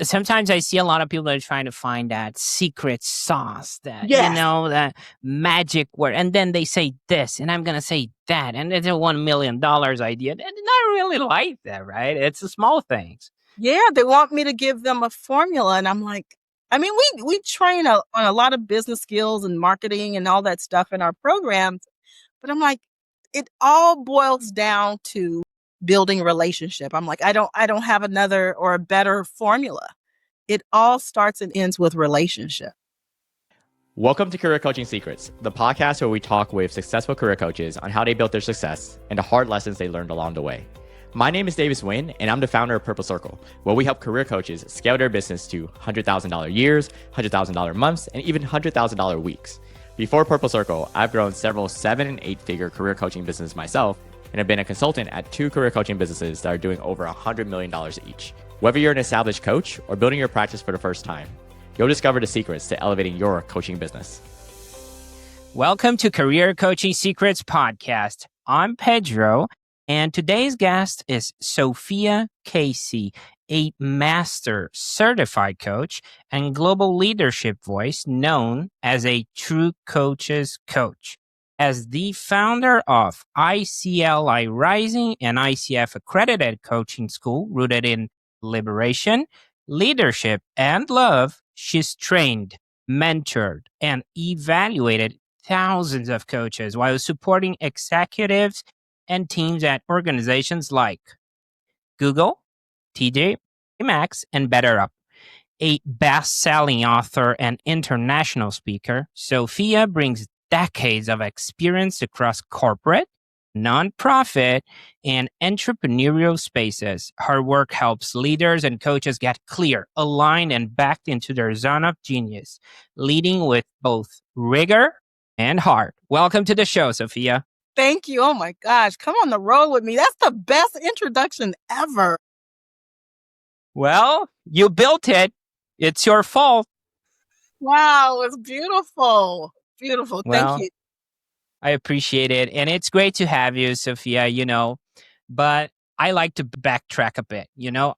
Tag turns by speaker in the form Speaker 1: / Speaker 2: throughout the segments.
Speaker 1: sometimes I see a lot of people that are trying to find that secret sauce, that,
Speaker 2: Yes.
Speaker 1: that magic word. And then they say this, and I'm going to say that. And it's a $1 million idea. And not really like that, right? It's the small things.
Speaker 2: Yeah, they want me to give them a formula. And I'm like, I mean, we train on a lot of business skills and marketing and all that stuff in our programs. But I'm like, it all boils down to building relationship. I'm like, I don't have another or a better formula. It all starts and ends with relationship.
Speaker 3: Welcome to Career Coaching Secrets, the podcast where we talk with successful career coaches on how they built their success and the hard lessons they learned along the way. My name is Davis Nguyen, and I'm the founder of Purple Circle, where we help career coaches scale their business to $100,000 years, $100,000 months, and even $100,000 weeks. Before Purple Circle, I've grown several 7- and 8-figure career coaching businesses myself, and have been a consultant at 2 career coaching businesses that are doing over $100 million each. Whether you're an established coach or building your practice for the first time, you'll discover the secrets to elevating your coaching business.
Speaker 1: Welcome to Career Coaching Secrets Podcast. I'm Pedro, and today's guest is Sophia Casey, a master certified coach and global leadership voice known as a true coach's coach. As the founder of ICLI Rising and ICF-accredited coaching school rooted in liberation, leadership, and love, she's trained, mentored, and evaluated thousands of coaches while supporting executives and teams at organizations like Google, TJ Maxx, and BetterUp. A best-selling author and international speaker, Sophia brings decades of experience across corporate, nonprofit, and entrepreneurial spaces. Her work helps leaders and coaches get clear, aligned, and backed into their zone of genius, leading with both rigor and heart. Welcome to the show, Sophia.
Speaker 2: Thank you. Oh my gosh. Come on the road with me. That's the best introduction ever.
Speaker 1: Well, you built it. It's your fault.
Speaker 2: Wow. It's beautiful. Beautiful.
Speaker 1: Well,
Speaker 2: Thank you.
Speaker 1: I appreciate it. And it's great to have you, Sophia, but I like to backtrack a bit.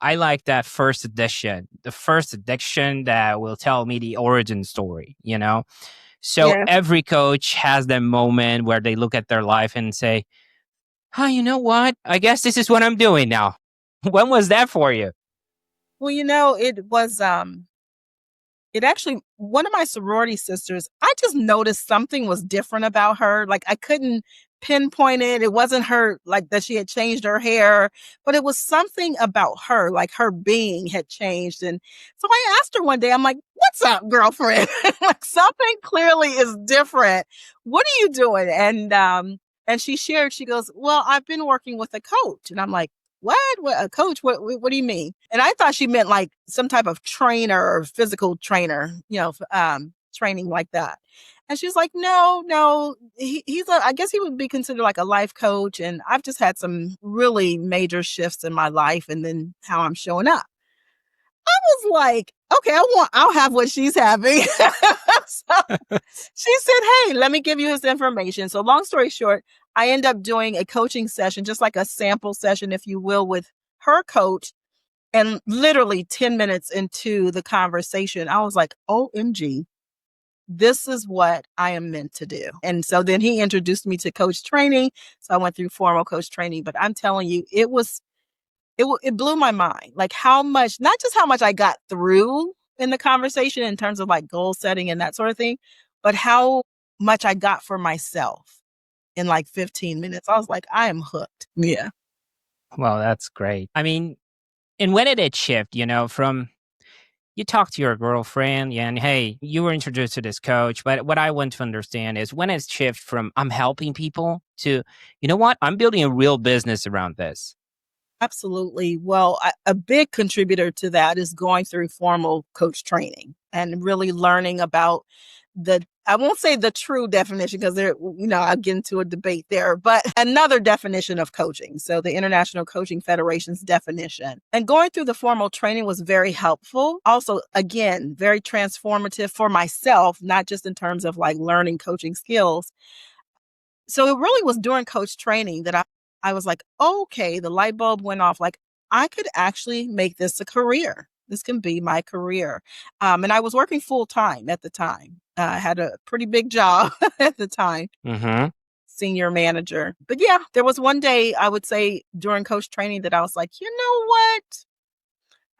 Speaker 1: I like that first edition, that will tell me the origin story, So
Speaker 2: Yes.
Speaker 1: every coach has that moment where they look at their life and say, you know what? I guess this is what I'm doing now. When was that for you?
Speaker 2: Well, it was, it actually, one of my sorority sisters, I just noticed something was different about her. Like I couldn't pinpoint it. It wasn't her, like that she had changed her hair, but it was something about her, like her being had changed. And so I asked her one day, I'm like, what's up, girlfriend? Like something clearly is different. What are you doing? And she shared, she goes, well, I've been working with a coach. And I'm like, what? A coach? What do you mean? And I thought she meant like some type of trainer or physical trainer, training like that. And she's like, no, I guess he would be considered like a life coach. And I've just had some really major shifts in my life and then how I'm showing up. I was like, okay, I'll have what she's having. So she said, hey, let me give you his information. So long story short, I end up doing a coaching session, just like a sample session, if you will, with her coach. And literally 10 minutes into the conversation, I was like, OMG, this is what I am meant to do. And so then he introduced me to coach training. So I went through formal coach training, but I'm telling you, it blew my mind. Like how much, not just how much I got through in the conversation in terms of like goal setting and that sort of thing, but how much I got for myself in like 15 minutes. I was like, I am hooked. Yeah.
Speaker 1: Well, that's great. I mean, and when did it shift, from you talk to your girlfriend and hey, you were introduced to this coach, but what I want to understand is when it's shift from I'm helping people to, you know what, I'm building a real business around this.
Speaker 2: Absolutely. Well, a big contributor to that is going through formal coach training and really learning about I won't say the true definition because I'll get into a debate there, but another definition of coaching. So the International Coaching Federation's definition. And going through the formal training was very helpful. Also, again, very transformative for myself, not just in terms of like learning coaching skills. So it really was during coach training that I was like, okay, the light bulb went off. Like I could actually make this a career. This can be my career. And I was working full time at the time. I had a pretty big job at the time, senior manager. But yeah, there was one day I would say during coach training that I was like, you know what?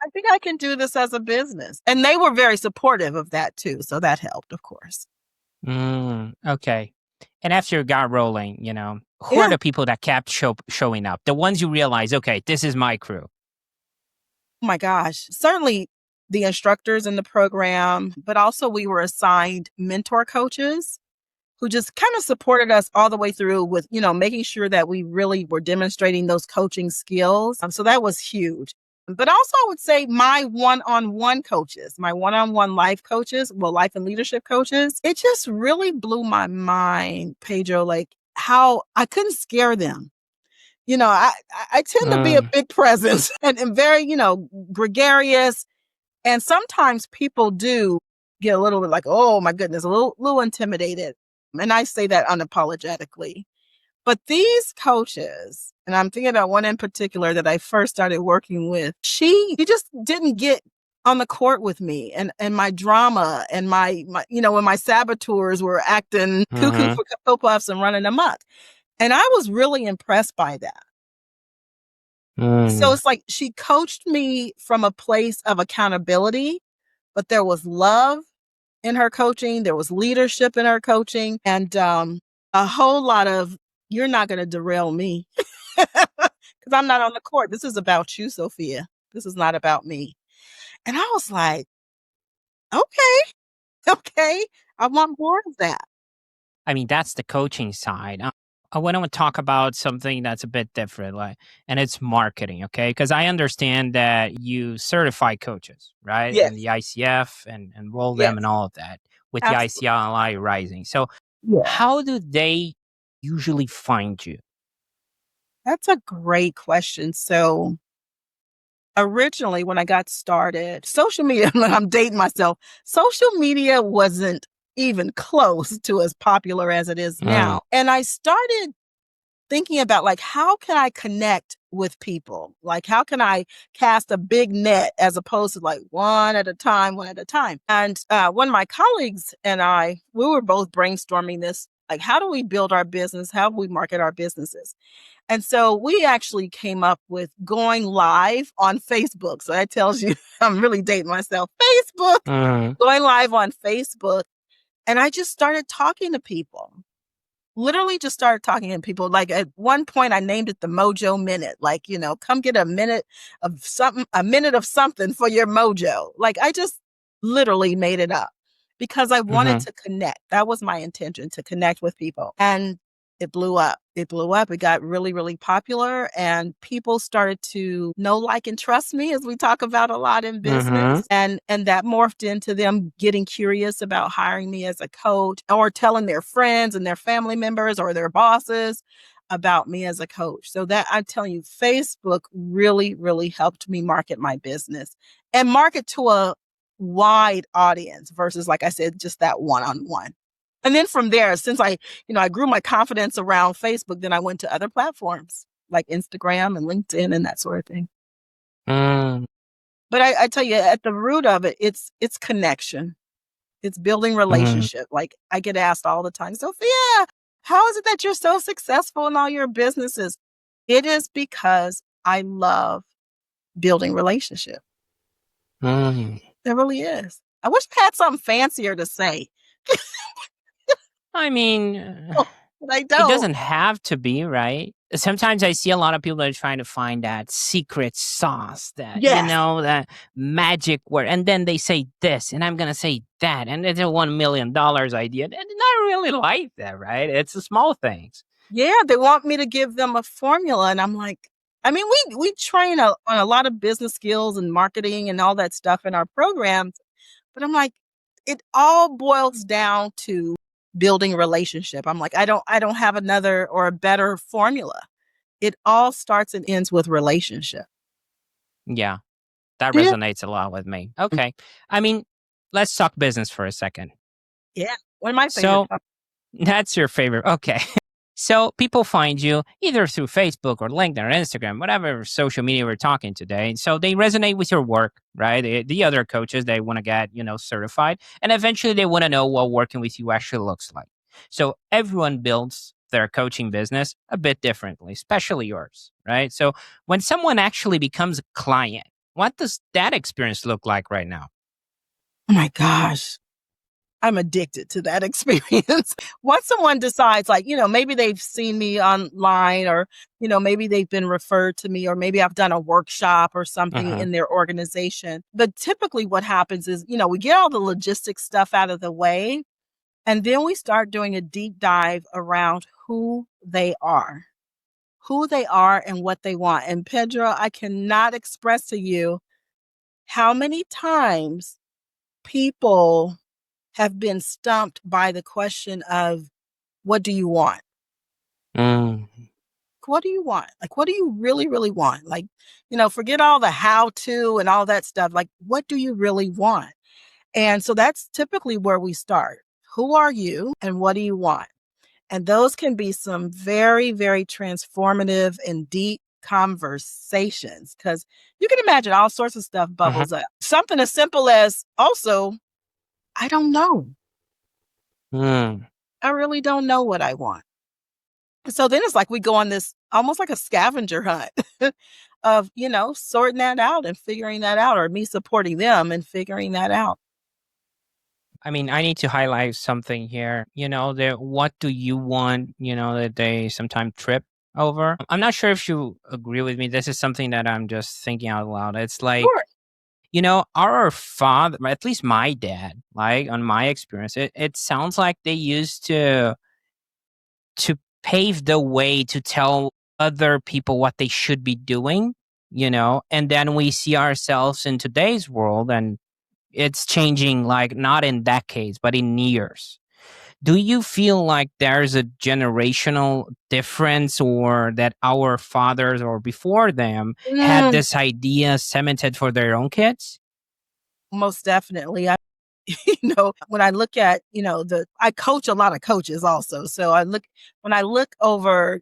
Speaker 2: I think I can do this as a business. And they were very supportive of that too. So that helped, of course.
Speaker 1: Okay. And after you got rolling, who are the people that kept showing up? The ones you realize, okay, this is my crew.
Speaker 2: Oh my gosh. Certainly the instructors in the program, but also we were assigned mentor coaches who just kind of supported us all the way through with, making sure that we really were demonstrating those coaching skills. So that was huge. But also I would say my one-on-one coaches, my one-on-one life coaches, life and leadership coaches, it just really blew my mind, Pedro, like how I couldn't scare them. I tend to be a big presence and very, gregarious. And sometimes people do get a little bit like, oh my goodness, a little intimidated. And I say that unapologetically. But these coaches, and I'm thinking about one in particular that I first started working with, she just didn't get on the court with me and my drama and my when my saboteurs were acting cuckoo for Cocoa Puffs and running amok. And I was really impressed by that. So it's like she coached me from a place of accountability, but there was love in her coaching. There was leadership in her coaching and a whole lot of, you're not going to derail me because I'm not on the court. This is about you, Sophia. This is not about me. And I was like, okay, I want more of that.
Speaker 1: I mean, that's the coaching side. I want to talk about something that's a bit different, and it's marketing, okay? Because I understand that you certify coaches, right?
Speaker 2: Yes.
Speaker 1: And the ICF and enroll them and all of that with
Speaker 2: Absolutely.
Speaker 1: the ICLI Rising. So how do they usually find you?
Speaker 2: That's a great question. So originally when I got started, social media, I'm dating myself, social media wasn't even close to as popular as it is now. And I started thinking about like, how can I connect with people? Like, how can I cast a big net as opposed to like one at a time. And one of my colleagues and I, we were both brainstorming this, like, how do we build our business? How do we market our businesses? And so we actually came up with going live on Facebook. So that tells you I'm really dating myself. Facebook, going live on Facebook. And I just started talking to people. Literally just started talking to people. Like at one point I named it the Mojo Minute. Like, come get a minute of something for your mojo. Like I just literally made it up because I wanted to connect. That was my intention, to connect with people. And it blew up. It got really, really popular and people started to know, like, and trust me, as we talk about a lot in business. And that morphed into them getting curious about hiring me as a coach or telling their friends and their family members or their bosses about me as a coach. So that, I'm telling you, Facebook really, really helped me market my business and market to a wide audience versus, like I said, just that one-on-one. And then from there, since I grew my confidence around Facebook, then I went to other platforms like Instagram and LinkedIn and that sort of thing. But I tell you, at the root of it, it's connection. It's building relationship. Like I get asked all the time, Sophia, how is it that you're so successful in all your businesses? It is because I love building relationship. It really is. I wish I had something fancier to say.
Speaker 1: I mean,
Speaker 2: I don't.
Speaker 1: It doesn't have to be, right? Sometimes I see a lot of people that are trying to find that secret sauce, that, that magic word. And then they say this, and I'm going to say that. And it's a $1 million idea. They're not really like that, right? It's the small things.
Speaker 2: Yeah, they want me to give them a formula. And I'm like, I mean, we train on a lot of business skills and marketing and all that stuff in our programs. But I'm like, it all boils down to building relationship. I'm like, I don't have another or a better formula. It all starts and ends with relationship.
Speaker 1: Yeah, that resonates a lot with me. Okay. I mean, let's talk business for a second.
Speaker 2: Yeah. One of my favorite topics.
Speaker 1: That's your favorite. Okay. So people find you either through Facebook or LinkedIn or Instagram, whatever social media we're talking today. So they resonate with your work, right? The other coaches, they want to get, certified. And eventually they want to know what working with you actually looks like. So everyone builds their coaching business a bit differently, especially yours, right? So when someone actually becomes a client, what does that experience look like right now?
Speaker 2: Oh my gosh. I'm addicted to that experience. Once someone decides, like, maybe they've seen me online or, maybe they've been referred to me or maybe I've done a workshop or something
Speaker 1: Uh-huh.
Speaker 2: in their organization. But typically what happens is, we get all the logistics stuff out of the way and then we start doing a deep dive around who they are and what they want. And Pedro, I cannot express to you how many times people have been stumped by the question of, what do you want?
Speaker 1: Mm.
Speaker 2: What do you want? Like, what do you really, really want? Like, forget all the how to and all that stuff. Like, what do you really want? And so that's typically where we start. Who are you and what do you want? And those can be some very, very transformative and deep conversations because you can imagine all sorts of stuff
Speaker 1: Uh-huh.
Speaker 2: bubbles up. Something as simple as also, I don't know.
Speaker 1: Mm.
Speaker 2: I really don't know what I want. So then it's like we go on this almost like a scavenger hunt of, sorting that out and figuring that out, or me supporting them and figuring that out.
Speaker 1: I mean, I need to highlight something here. The what do you want, that they sometimes trip over. I'm not sure if you agree with me. This is something that I'm just thinking out loud. It's like,
Speaker 2: Sure.
Speaker 1: our father, at least my dad, like on my experience, it sounds like they used to pave the way to tell other people what they should be doing, and then we see ourselves in today's world and it's changing, like not in decades, but in years. Do you feel like there's a generational difference or that our fathers or before them had
Speaker 2: Mm,
Speaker 1: this idea cemented for their own kids?
Speaker 2: most definitely. When I look at, I coach a lot of coaches also. So when I look over,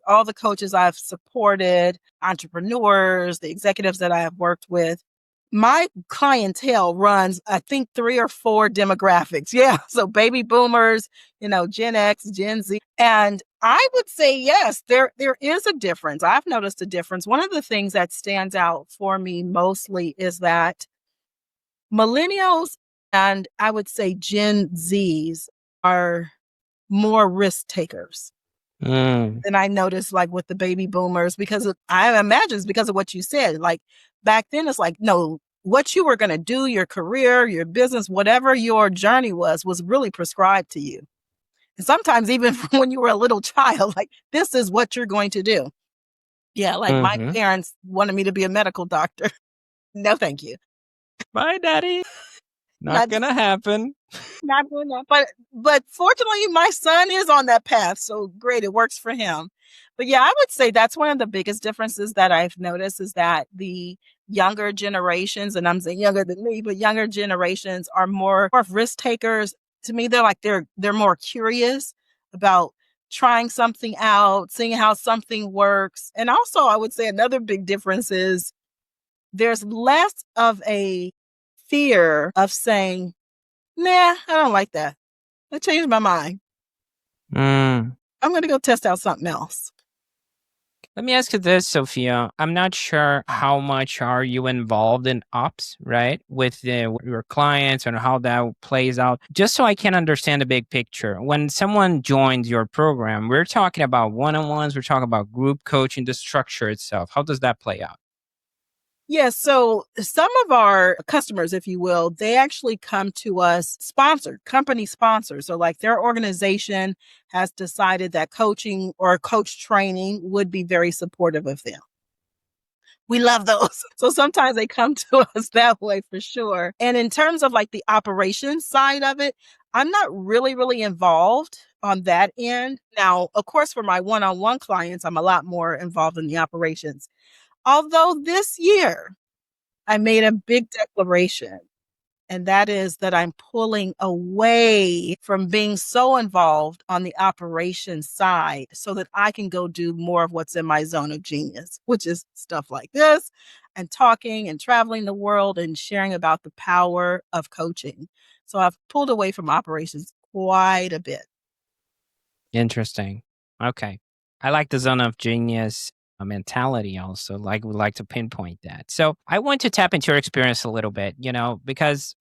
Speaker 2: all the coaches I've supported, entrepreneurs, the executives that I have worked with, my clientele runs, I think, 3 or 4 demographics. Yeah. So baby boomers, Gen X, Gen Z. And I would say, yes, there is a difference. I've noticed a difference. One of the things that stands out for me mostly is that millennials and I would say Gen Zs are more risk takers
Speaker 1: Mm.
Speaker 2: than I noticed, like with the baby boomers, I imagine it's because of what you said. Like back then, it's like, no, what you were going to do, your career, your business, whatever your journey was really prescribed to you. And sometimes even when you were a little child, like this is what you're going to do. Yeah, like my
Speaker 1: Mm-hmm.
Speaker 2: parents wanted me to be a medical doctor. No, thank you.
Speaker 1: Bye, daddy. Not
Speaker 2: Not
Speaker 1: gonna happen.
Speaker 2: Not doing that. But fortunately, my son is on that path. So great, it works for him. But yeah, I would say that's one of the biggest differences that I've noticed is that the younger generations, and I'm saying younger than me, but younger generations are more risk takers. To me, they're more curious about trying something out, seeing how something works. And also I would say another big difference is there's less of a fear of saying, nah, I don't like that. I changed my mind.
Speaker 1: Mm.
Speaker 2: I'm going to go test out something else.
Speaker 1: Let me ask you this, Sophia. I'm not sure how much are you involved in ops, right, with your clients and how that plays out. Just so I can understand the big picture. When someone joins your program, we're talking about one-on-ones, we're talking about group coaching, the structure itself. How does that play out?
Speaker 2: Yes. So some of our customers, if you will, they actually come to us sponsored, company sponsored. So like their organization has decided that coaching or coach training would be very supportive of them. We love those. So sometimes they come to us that way for sure. And in terms of like the operations side of it, I'm not really, really involved on that end. Now, of course, for my one-on-one clients, I'm a lot more involved in the operations. Although this year I made a big declaration And that is that I'm pulling away from being so involved on the operations side so that I can go do more of what's in my zone of genius, which is stuff like this and talking and traveling the world and sharing about the power of coaching. So I've pulled away from operations quite a bit.
Speaker 1: Interesting. Okay. I like the zone of genius mentality also. Would like to pinpoint that. So I want to tap into your experience a little bit, because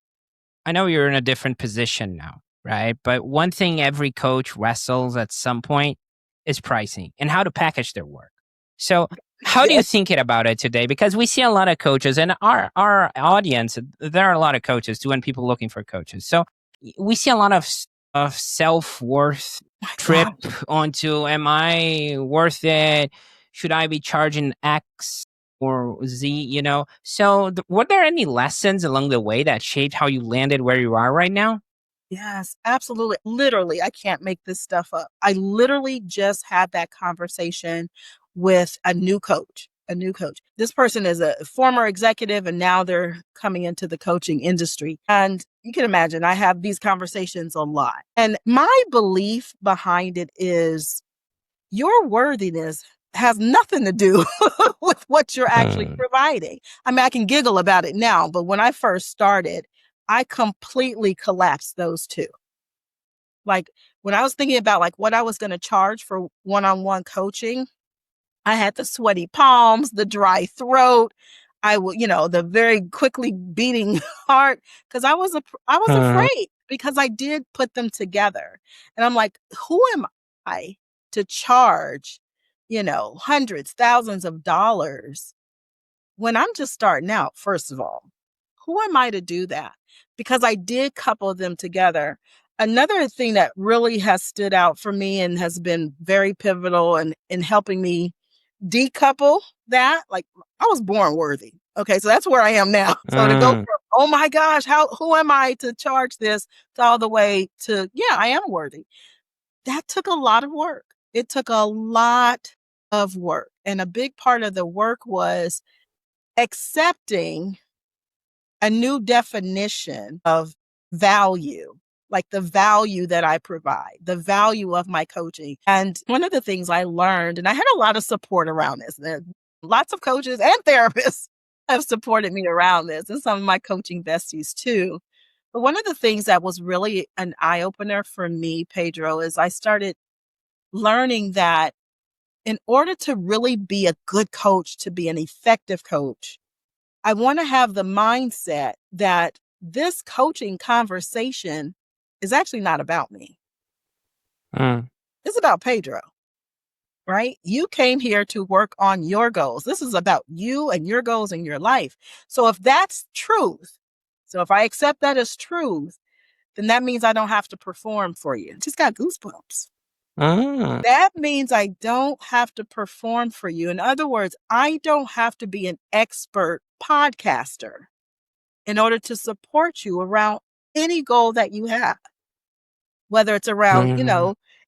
Speaker 1: I know you're in a different position now, right? But one thing every coach wrestles at some point is pricing and how to package their work. So how do you think about it today? Because we see a lot of coaches and our audience, there are a lot of coaches too, and people looking for coaches. So we see a lot of self-worth trip onto, am I worth it? Should I be charging X or Z, So were there any lessons along the way that shaped how you landed where you are right now?
Speaker 2: Yes, absolutely. Literally, I can't make this stuff up. I literally just had that conversation with a new coach. This person is a former executive and now they're coming into the coaching industry. And you can imagine I have these conversations a lot. And my belief behind it is your worthiness has nothing to do with what you're actually providing. I mean, I can giggle about it now, but when I first started, I completely collapsed those two. Like when I was thinking about like what I was going to charge for one-on-one coaching, I had the sweaty palms, the dry throat. I will, the very quickly beating heart because I was afraid because I did put them together. And I'm like, who am I to charge, hundreds, thousands of dollars when I'm just starting out, first of all? Who am I to do that? Because I did couple them together. Another thing that really has stood out for me and has been very pivotal in helping me decouple that, like I was born worthy. Okay, so that's where I am now. So to go from, oh my gosh, who am I to charge this to all the way to, yeah, I am worthy. That took a lot of work. It took a lot of work. And a big part of the work was accepting a new definition of value, like the value that I provide, the value of my coaching. And one of the things I learned, and I had a lot of support around this, lots of coaches and therapists have supported me around this, and some of my coaching besties too. But one of the things that was really an eye-opener for me, Pedro, is I started learning that in order to really be a good coach, to be an effective coach, I want to have the mindset that this coaching conversation is actually not about me. It's about Pedro, right? You came here to work on your goals. This is about you and your goals in your life. So if that's truth, so if I accept that as truth, then that means I don't have to perform for you. Just got goosebumps. That means I don't have to perform for you. In other words, I don't have to be an expert podcaster in order to support you around any goal that you have, whether it's around,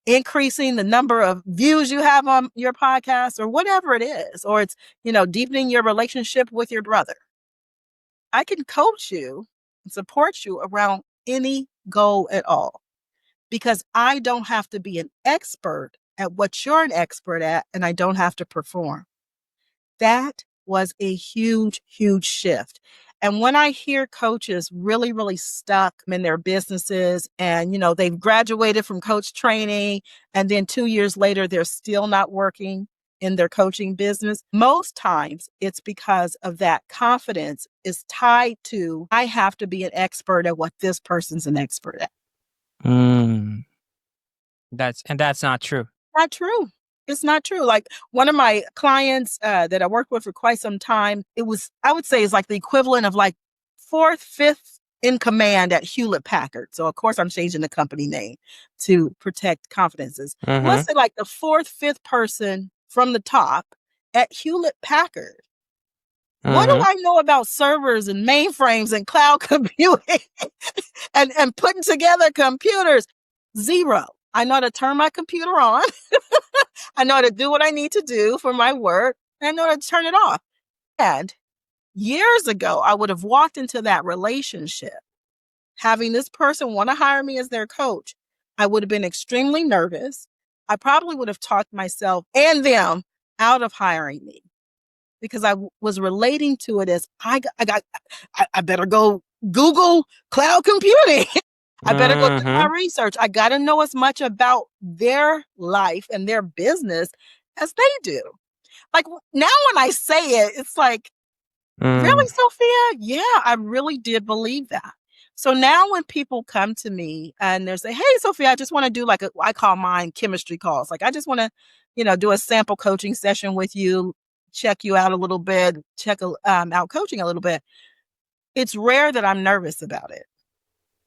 Speaker 2: increasing the number of views you have on your podcast or whatever it is, or it's, deepening your relationship with your brother. I can coach you and support you around any goal at all because I don't have to be an expert at what you're an expert at, and I don't have to perform. That was a huge, huge shift. And when I hear coaches really, really stuck in their businesses and, they've graduated from coach training and then 2 years later, they're still not working in their coaching business, most times it's because of that confidence is tied to, I have to be an expert at what this person's an expert at.
Speaker 1: That's not true.
Speaker 2: Not true. It's not true. Like one of my clients that I worked with for quite some time, I would say is like the equivalent of like fourth, fifth in command at Hewlett Packard. So of course I'm changing the company name to protect confidences. Let's say like the fourth, fifth person from the top at Hewlett Packard. What do I know about servers and mainframes and cloud computing and putting together computers? Zero. I know how to turn my computer on. I know how to do what I need to do for my work. I know how to turn it off. And years ago, I would have walked into that relationship having this person want to hire me as their coach, I would have been extremely nervous. I probably would have talked myself and them out of hiring me because I was relating to it as I better go Google cloud computing. I better go do my research. I got to know as much about their life and their business as they do. Like now when I say it, it's like, really, Sophia? Yeah, I really did believe that. So now when people come to me and they say, hey, Sophia, I just want to do like I call mine chemistry calls. Like I just want to, do a sample coaching session with you, check you out a little bit, check out coaching a little bit. It's rare that I'm nervous about it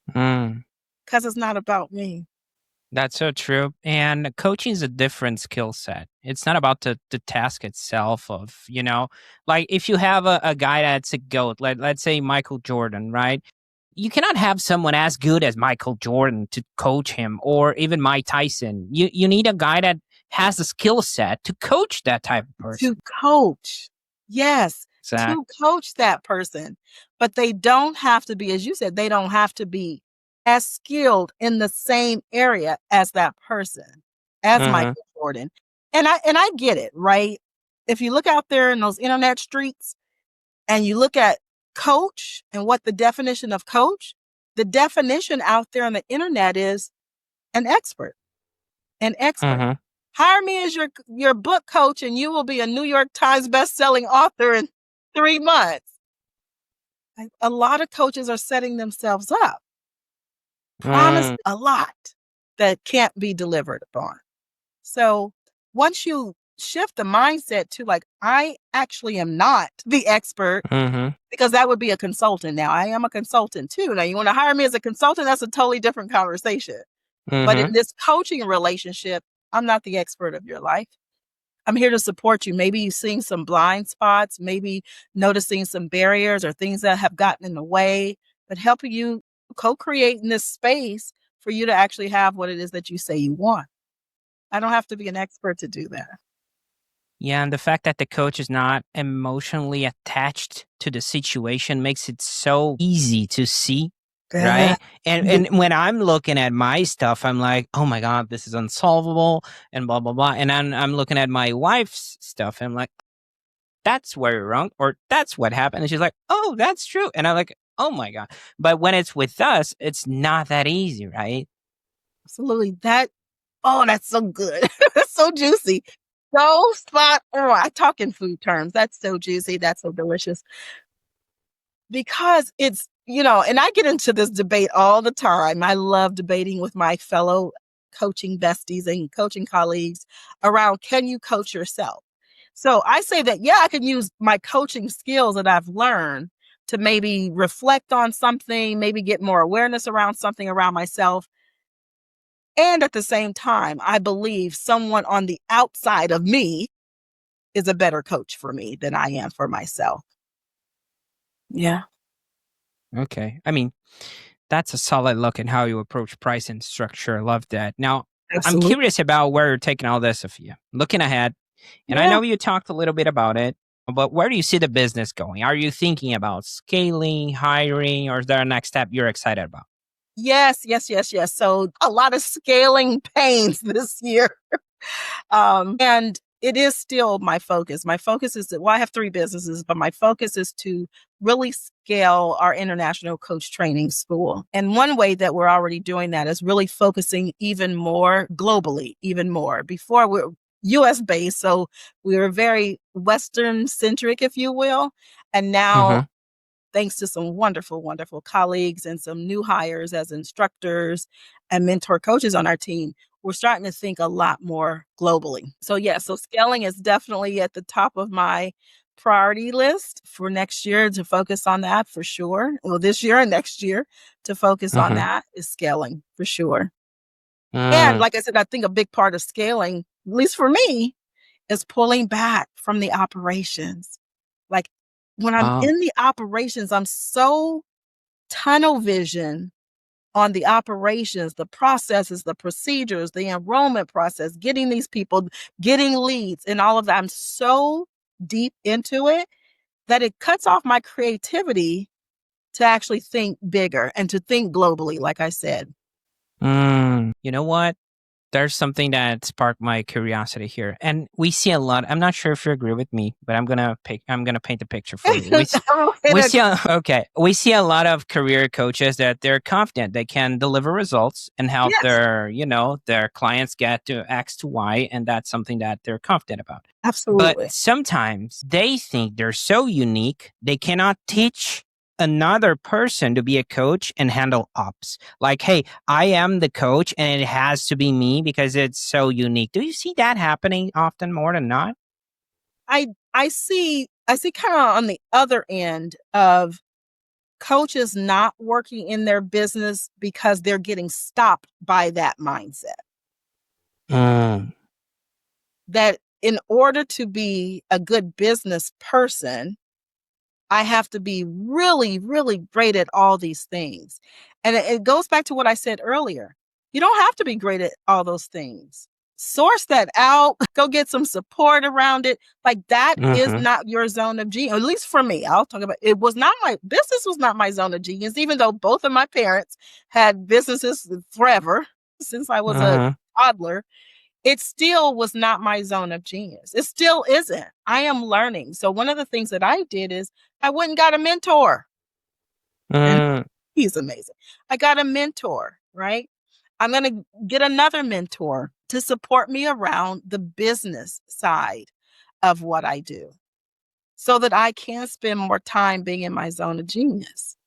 Speaker 2: because it's not about me.
Speaker 1: That's so true. And coaching is a different skill set. It's not about the task itself of, like if you have a guy that's a GOAT, let's say Michael Jordan, right? You cannot have someone as good as Michael Jordan to coach him, or even Mike Tyson. You need a guy that has the skill set to coach that type of person.
Speaker 2: To coach. Yes.
Speaker 1: Exactly.
Speaker 2: To coach that person. But they don't have to be, as you said, they don't have to be as skilled in the same area as that person, as Michael Jordan. And I get it, right? If you look out there in those internet streets and you look at coach and what the definition of coach, the definition out there on the internet is an expert. An expert. Hire me as your book coach and you will be a New York Times best-selling author in 3 months. A lot of coaches are setting themselves up. Promise a lot that can't be delivered upon. So once you shift the mindset to like, I actually am not the expert, because that would be a consultant. Now I am a consultant too. Now you want to hire me as a consultant, that's a totally different conversation. But in this coaching relationship, I'm not the expert of your life. I'm here to support you. Maybe you're seeing some blind spots, maybe noticing some barriers or things that have gotten in the way, but helping you co-create in this space for you to actually have what it is that you say you want. I don't have to be an expert to do that.
Speaker 1: Yeah, and the fact that the coach is not emotionally attached to the situation makes it so easy to see, right? And when I'm looking at my stuff, I'm like, oh my God, this is unsolvable and blah, blah, blah. And I'm looking at my wife's stuff and I'm like, that's where you're wrong, or that's what happened. And she's like, oh, that's true. And I'm like, oh my God. But when it's with us, it's not that easy, right?
Speaker 2: Absolutely. That's so good. That's so juicy. So spot on. I talk in food terms. That's so juicy. That's so delicious. Because it's, and I get into this debate all the time. I love debating with my fellow coaching besties and coaching colleagues around, can you coach yourself? So I say that, I can use my coaching skills that I've learned to maybe reflect on something, maybe get more awareness around something around myself. And at the same time, I believe someone on the outside of me is a better coach for me than I am for myself. Yeah.
Speaker 1: Okay. I mean, that's a solid look at how you approach price and structure. I love that. Now,
Speaker 2: Absolutely.
Speaker 1: I'm curious about where you're taking all this, Sophia. Looking ahead, and I know you talked a little bit about it, but where do you see the business going? Are you thinking about scaling, hiring, or is there a next step you're excited about?
Speaker 2: Yes. So a lot of scaling pains this year. And it is still my focus. My focus is I have 3 businesses, but my focus is to really scale our international coach training school. And one way that we're already doing that is really focusing even more globally, even more. Before we're US based, so we were very Western centric, if you will. And now, thanks to some wonderful, wonderful colleagues and some new hires as instructors and mentor coaches on our team, we're starting to think a lot more globally. So so scaling is definitely at the top of my priority list for next year, to focus on that for sure. Well, this year and next year to focus on that is scaling for sure. And like I said, I think a big part of scaling, at least for me, is pulling back from the operations. Like when I'm in the operations, I'm so tunnel vision on the operations, the processes, the procedures, the enrollment process, getting these people, getting leads and all of that. I'm so deep into it that it cuts off my creativity to actually think bigger and to think globally, like I said.
Speaker 1: You know what? There's something that sparked my curiosity here, and we see a lot. I'm not sure if you agree with me, but I'm gonna paint a picture for you. We see a lot of career coaches that they're confident they can deliver results and help
Speaker 2: Yes,
Speaker 1: their clients get to X to Y, and that's something that they're confident about. But
Speaker 2: absolutely.
Speaker 1: sometimes they think they're so unique they cannot teach another person to be a coach and handle ops. Like, hey, I am the coach and it has to be me because it's so unique. Do you see that happening often more than not?
Speaker 2: I see kind of on the other end of coaches not working in their business because they're getting stopped by that mindset.
Speaker 1: Mm.
Speaker 2: That in order to be a good business person, I have to be really, really great at all these things. And it goes back to what I said earlier. You don't have to be great at all those things. Source that out, go get some support around it. Like that is
Speaker 1: Mm-hmm.
Speaker 2: not your zone of genius. At least for me, I'll talk about it. Was not my business was not my zone of genius, even though both of my parents had businesses forever since I was a
Speaker 1: Mm-hmm.
Speaker 2: toddler. It still was not my zone of genius. It still isn't. I am learning. So one of the things that I did is I went and got a mentor. And
Speaker 1: Mm.
Speaker 2: he's amazing. I got a mentor, right? I'm going to get another mentor to support me around the business side of what I do so that I can spend more time being in my zone of genius.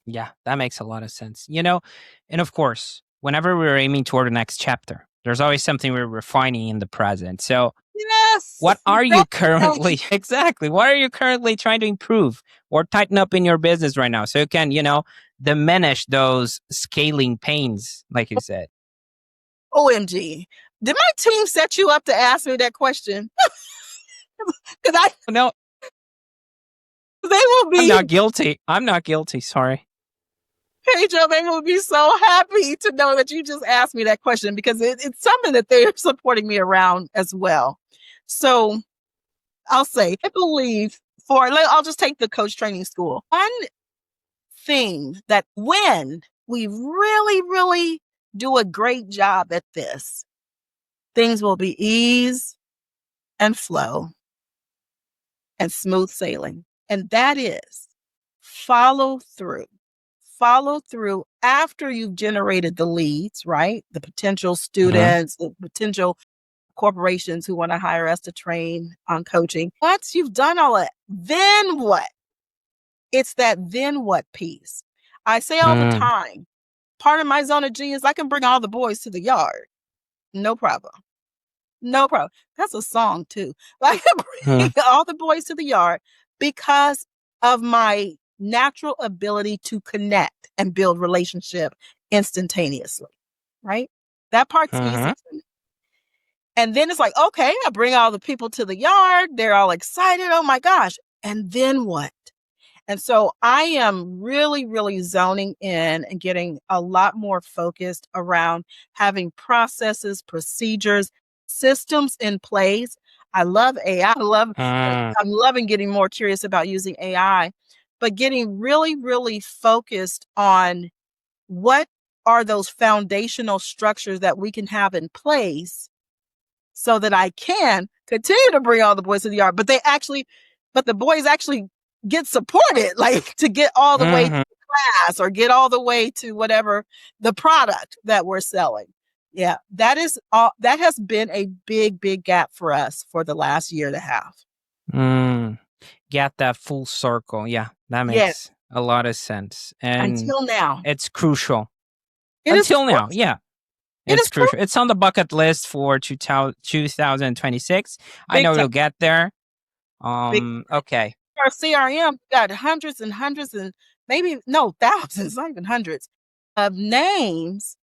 Speaker 1: Yeah, that makes a lot of sense. And of course, whenever we're aiming toward the next chapter, there's always something we're refining in the present. So
Speaker 2: Yes.
Speaker 1: what are you currently
Speaker 2: Yes.
Speaker 1: exactly? What are you currently trying to improve or tighten up in your business right now so you can, diminish those scaling pains, like you said?
Speaker 2: OMG. Did my team set you up to ask me that question? Because
Speaker 1: No,
Speaker 2: they will
Speaker 1: I'm
Speaker 2: be,
Speaker 1: not guilty. I'm not guilty. Sorry.
Speaker 2: Pedro, they will be so happy to know that you just asked me that question because it's something that they're supporting me around as well. So I'll say, I believe I'll just take the coach training school. One thing that when we really, really do a great job at this, things will be ease and flow and smooth sailing. And that is follow through. Follow through after you've generated the leads, right? The potential
Speaker 1: Mm-hmm.
Speaker 2: students, the potential corporations who want to hire us to train on coaching. Once you've done all that, then what? It's that then what piece. I say all the
Speaker 1: Mm.
Speaker 2: time, part of my zone of genius, I can bring all the boys to the yard. No problem. No problem. That's a song too. I can bring all the boys to the yard because of my natural ability to connect and build relationship instantaneously, right? That part's easy
Speaker 1: Mm-hmm.
Speaker 2: for me. And then it's like, okay, I bring all the people to the yard. They're all excited. Oh my gosh. And then what? And so I am really, really zoning in and getting a lot more focused around having processes, procedures, systems in place. I love AI.
Speaker 1: Mm.
Speaker 2: I'm loving getting more curious about using AI, but getting really, really focused on what are those foundational structures that we can have in place so that I can continue to bring all the boys to the yard, but the boys actually get supported, like to get all the way to
Speaker 1: Mm-hmm.
Speaker 2: class or get all the way to whatever the product that we're selling. Yeah, that has been a big, big gap for us for the last year and a half.
Speaker 1: Mm. Get that full circle. Yeah, that
Speaker 2: Yes,
Speaker 1: makes a lot of sense. And
Speaker 2: until now.
Speaker 1: it's crucial.
Speaker 2: It is
Speaker 1: Until now,
Speaker 2: crucial.
Speaker 1: yeah.
Speaker 2: It
Speaker 1: It's
Speaker 2: is crucial.
Speaker 1: crucial. It's on the bucket list for 2026. I
Speaker 2: Big
Speaker 1: know
Speaker 2: time.
Speaker 1: you'll get there.
Speaker 2: Big
Speaker 1: Okay.
Speaker 2: Our CRM got hundreds and hundreds and maybe no thousands, not even hundreds of names,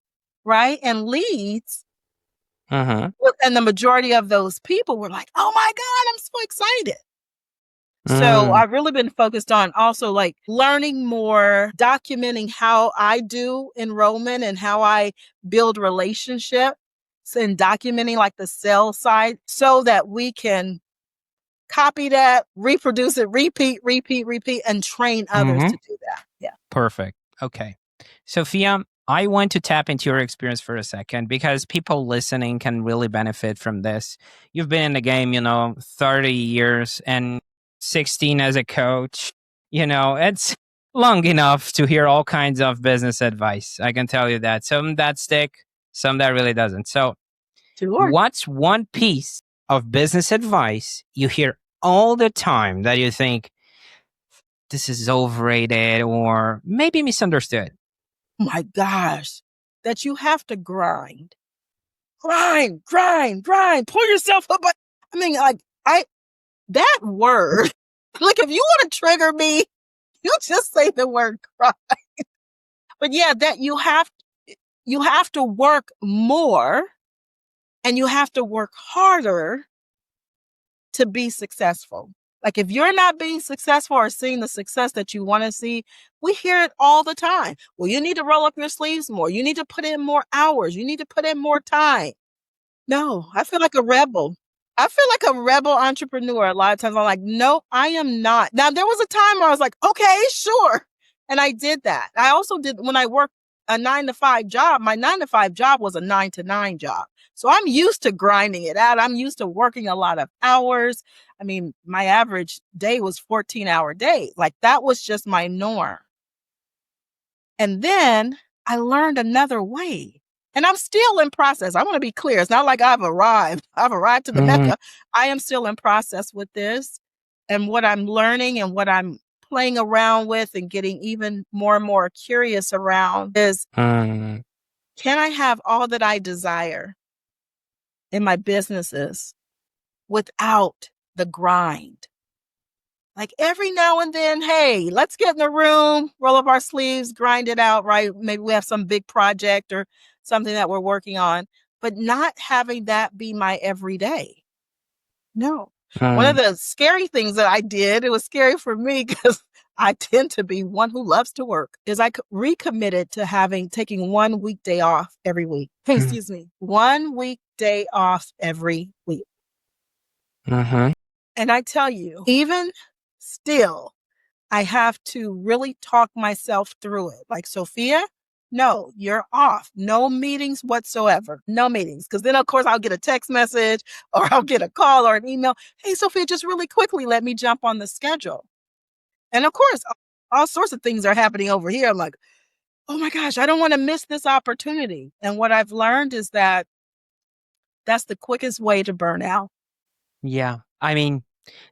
Speaker 2: right? And leads.
Speaker 1: Mm-hmm.
Speaker 2: And the majority of those people were like, oh my God, I'm so excited. So
Speaker 1: Mm.
Speaker 2: I've really been focused on also like learning more, documenting how I do enrollment and how I build relationships and documenting like the sales side so that we can copy that, reproduce it, repeat, and train others
Speaker 1: Mm-hmm.
Speaker 2: to do that. Yeah.
Speaker 1: Perfect. Okay. Sophia, I want to tap into your experience for a second because people listening can really benefit from this. You've been in the game, 30 years and 16 as a coach. It's long enough to hear all kinds of business advice. I can tell you that. Some that stick, some that really doesn't. So,
Speaker 2: Sure.
Speaker 1: what's one piece of business advice you hear all the time that you think this is overrated or maybe misunderstood?
Speaker 2: Oh my gosh, that you have to grind. Grind, grind, grind. Pull yourself up. I mean, that word, like if you want to trigger me, you just say the word grind. But yeah, that you have to work more and you have to work harder to be successful. Like if you're not being successful or seeing the success that you want to see, we hear it all the time. Well, you need to roll up your sleeves more. You need to put in more hours. You need to put in more time. No, I feel like a rebel. I feel like a rebel entrepreneur. A lot of times I'm like, no, I am not. Now, there was a time where I was like, okay, sure. And I did that. I also did when I worked a 9-to-5 job. My 9-to-5 job was a 9-to-9 job. So I'm used to grinding it out. I'm used to working a lot of hours. I mean, my average day was 14-hour day. Like that was just my norm. And then I learned another way. And I'm still in process. I want to be clear. It's not like I've arrived. I've arrived to the Mecca. I am still in process with this. And what I'm learning and what I'm playing around with and getting even more and more curious around is, can I have all that I desire in my businesses without the grind? Like every now and then, hey, let's get in the room, roll up our sleeves, grind it out, right? Maybe we have some big project or something that we're working on, but not having that be my everyday. No. One of the scary things that I did, it was scary for me because I tend to be one who loves to work, is I recommitted to taking 1 weekday off every week. Excuse me, 1 weekday off every week. And I tell you, even still, I have to really talk myself through it. Like, Sophia, no, you're off. No meetings whatsoever. No meetings. Because then, of course, I'll get a text message or I'll get a call or an email. Hey, Sophia, just really quickly, let me jump on the schedule. And of course, all sorts of things are happening over here. I'm like, oh my gosh, I don't want to miss this opportunity. And what I've learned is that that's the quickest way to burn out.
Speaker 1: Yeah. I mean,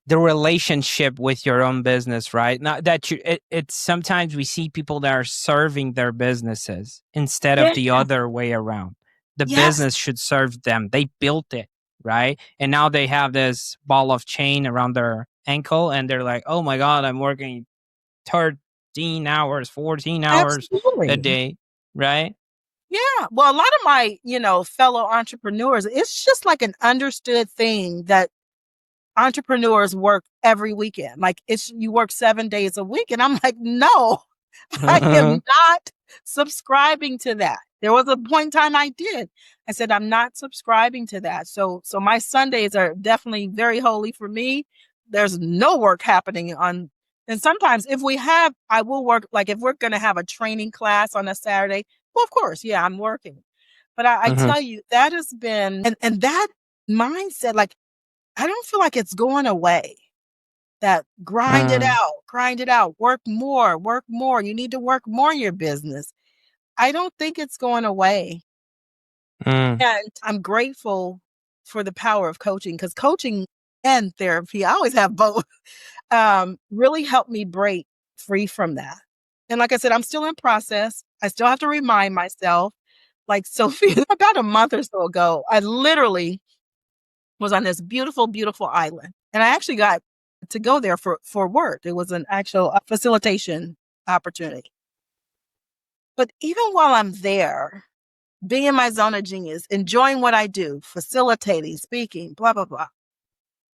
Speaker 1: the relationship with your own business, right? Not that it's sometimes we see people that are serving their businesses instead of the other way around. The business should serve them. They built it, right? And now they have this ball of chain around their ankle and they're like, oh my God, I'm working 13 hours, 14 hours a day, right?
Speaker 2: Yeah. Well, a lot of my, fellow entrepreneurs, it's just like an understood thing that entrepreneurs work every weekend. Like you work 7 days a week. And I'm like, no, I am not subscribing to that. There was a point in time I did. I said, I'm not subscribing to that. So my Sundays are definitely very holy for me. There's no work happening and sometimes I will work, like if we're going to have a training class on a Saturday, well, of course, yeah, I'm working. But I tell you, that has been, and that mindset, like, I don't feel like it's going away. That grind it out, work more. You need to work more in your business. I don't think it's going away. And I'm grateful for the power of coaching because coaching and therapy, I always have both, really helped me break free from that. And like I said, I'm still in process. I still have to remind myself, like Sophia, about a month or so ago, I literally was on this beautiful, beautiful island. And I actually got to go there for work. It was an actual facilitation opportunity. But even while I'm there, being in my zone of genius, enjoying what I do, facilitating, speaking, blah, blah, blah.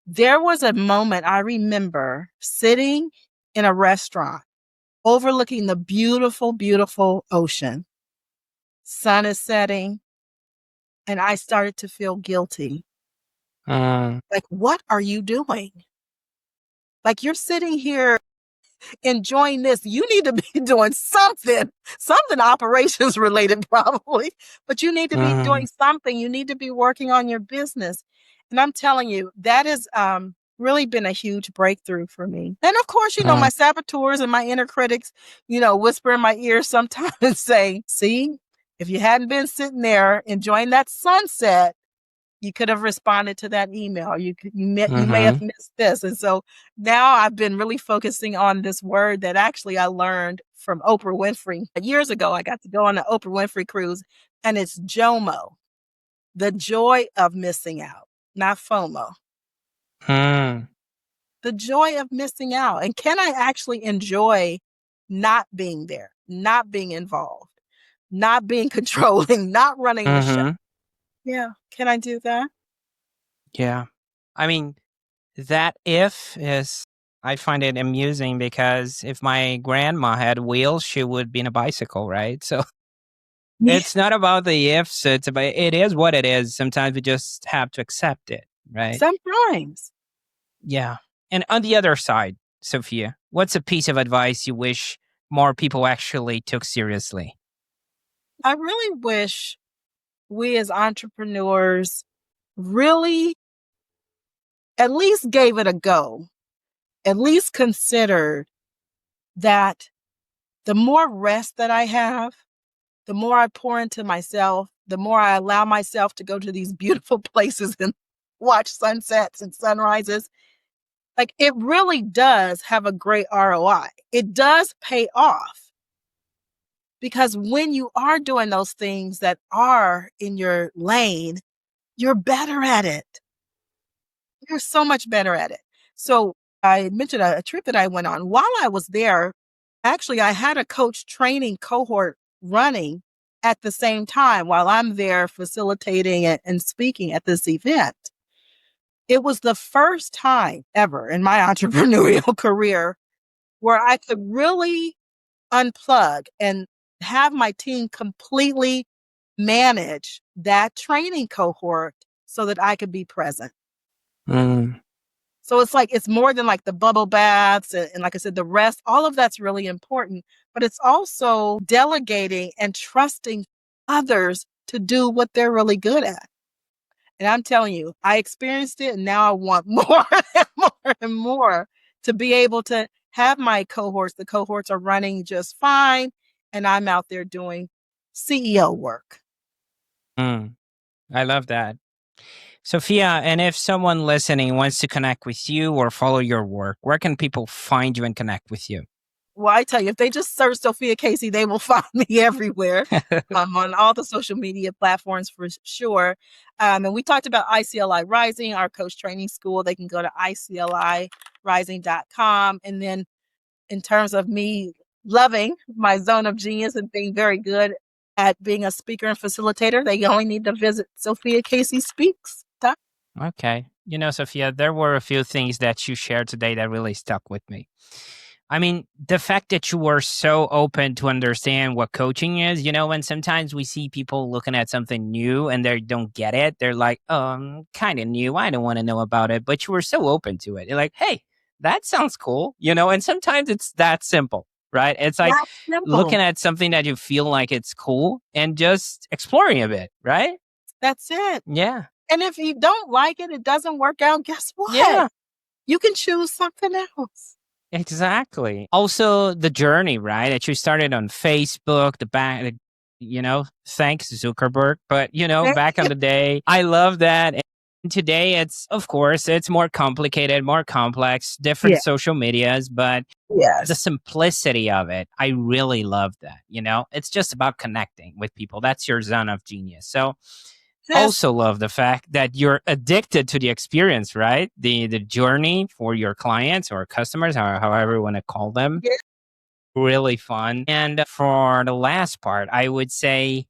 Speaker 2: There was a moment I remember sitting in a restaurant overlooking the beautiful, beautiful ocean. Sun is setting. And I started to feel guilty. Like, what are you doing? Like, you're sitting here enjoying this. You need to be doing something operations related probably, but you need to be doing something. You need to be working on your business. And I'm telling you, that has really been a huge breakthrough for me. And of course, my saboteurs and my inner critics, whisper in my ear sometimes and say, see, if you hadn't been sitting there enjoying that sunset, you could have responded to that email. You may have missed this. And so now I've been really focusing on this word that actually I learned from Oprah Winfrey. Years ago, I got to go on the Oprah Winfrey cruise, and it's JOMO, the joy of missing out, not FOMO. The joy of missing out. And can I actually enjoy not being there, not being involved, not being controlling, not running the show? Yeah. Can I do that?
Speaker 1: Yeah. I mean, that if is, I find it amusing because if my grandma had wheels, she would be in a bicycle, right? So it's not about the ifs. It is what it is. Sometimes we just have to accept it, right?
Speaker 2: Sometimes.
Speaker 1: Yeah. And on the other side, Sophia, what's a piece of advice you wish more people actually took seriously?
Speaker 2: I really wish we as entrepreneurs really at least gave it a go, at least considered that the more rest that I have, the more I pour into myself, the more I allow myself to go to these beautiful places and watch sunsets and sunrises. Like, it really does have a great ROI. It does pay off. Because when you are doing those things that are in your lane, you're better at it. You're so much better at it. So I mentioned a trip that I went on. While I was there, actually, I had a coach training cohort running at the same time while I'm there facilitating and speaking at this event. It was the first time ever in my entrepreneurial career where I could really unplug and have my team completely manage that training cohort so that I could be present. So it's more than like the bubble baths and like I said, the rest, all of that's really important, but it's also delegating and trusting others to do what they're really good at. And I'm telling you, I experienced it and now I want more and more and more to be able to have my cohorts. The cohorts are running just fine and I'm out there doing CEO work.
Speaker 1: I love that. Sophia, and if someone listening wants to connect with you or follow your work, where can people find you and connect with you?
Speaker 2: Well, I tell you, if they just search Sophia Casey, they will find me everywhere on all the social media platforms for sure. And we talked about ICLI Rising, our coach training school. They can go to ICLIrising.com. And then in terms of me loving my zone of genius and being very good at being a speaker and facilitator, they only need to visit Sophia Casey Speaks.
Speaker 1: Okay. Sophia, there were a few things that you shared today that really stuck with me. I mean, the fact that you were so open to understand what coaching is, when sometimes we see people looking at something new and they don't get it, they're like, oh, kind of new. I don't want to know about it. But you were so open to it. You're like, hey, that sounds cool. And sometimes it's that simple, right? It's like looking at something that you feel like it's cool and just exploring a bit, right?
Speaker 2: That's it.
Speaker 1: Yeah.
Speaker 2: And if you don't like it, it doesn't work out, guess what?
Speaker 1: Yeah.
Speaker 2: You can choose something else.
Speaker 1: Exactly. Also, the journey, right? That you started on Facebook, thanks Zuckerberg. But, back in the day, I love that. And today, it's more complicated, more complex, different social medias, but the simplicity of it, I really love that. It's just about connecting with people. That's your zone of genius. So also love the fact that you're addicted to the experience, right? The journey for your clients or customers, or however you want to call them.
Speaker 2: Yeah.
Speaker 1: Really fun. And for the last part, I would say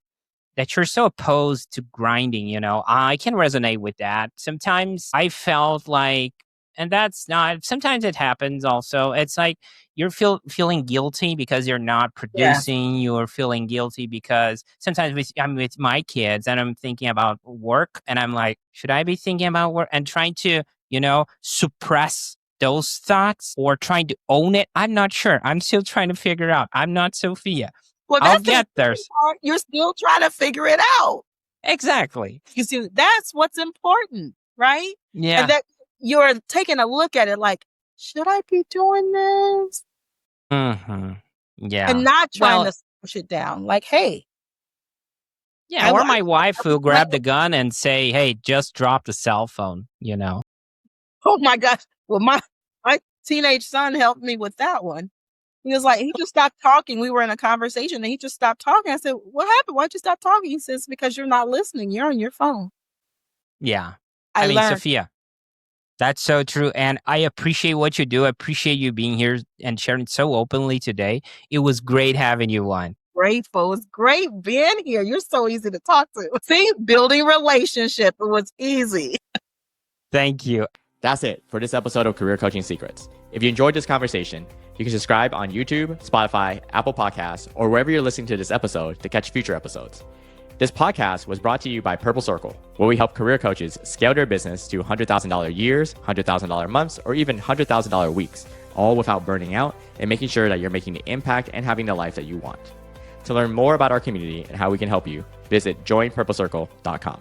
Speaker 1: that you're so opposed to grinding, I can resonate with that. Sometimes I felt like, and that's not, sometimes it happens also. It's like you're feeling guilty because you're not producing. Yeah. You're feeling guilty because sometimes I'm with my kids and I'm thinking about work and I'm like, should I be thinking about work? And trying to, suppress those thoughts or trying to own it. I'm not sure. I'm still trying to figure out. I'm not Sophia.
Speaker 2: Well,
Speaker 1: I'll
Speaker 2: that's the
Speaker 1: get there.
Speaker 2: important part. You're still trying to figure it out.
Speaker 1: Exactly.
Speaker 2: You see, that's what's important, right?
Speaker 1: Yeah.
Speaker 2: And that you're taking a look at it like, should I be doing this?
Speaker 1: Mm-hmm. Yeah.
Speaker 2: And not trying
Speaker 1: Well,
Speaker 2: to push it down. Like, hey.
Speaker 1: yeah. Or my wife will grab the gun and say, hey, just drop the cell phone,
Speaker 2: Oh my gosh. Well, my teenage son helped me with that one. He was like, he just stopped talking. We were in a conversation and he just stopped talking. I said, what happened? Why'd you stop talking? He says, because you're not listening. You're on your phone.
Speaker 1: Yeah.
Speaker 2: I
Speaker 1: mean,
Speaker 2: learned.
Speaker 1: Sophia, that's so true. And I appreciate what you do. I appreciate you being here and sharing so openly today. It was great having you on.
Speaker 2: Grateful. It was great being here. You're so easy to talk to. See, building relationship. It was easy.
Speaker 1: Thank you.
Speaker 3: That's it for this episode of Career Coaching Secrets. If you enjoyed this conversation, you can subscribe on YouTube, Spotify, Apple Podcasts, or wherever you're listening to this episode to catch future episodes. This podcast was brought to you by Purple Circle, where we help career coaches scale their business to $100,000 years, $100,000 months, or even $100,000 weeks, all without burning out and making sure that you're making the impact and having the life that you want. To learn more about our community and how we can help you, visit joinpurplecircle.com.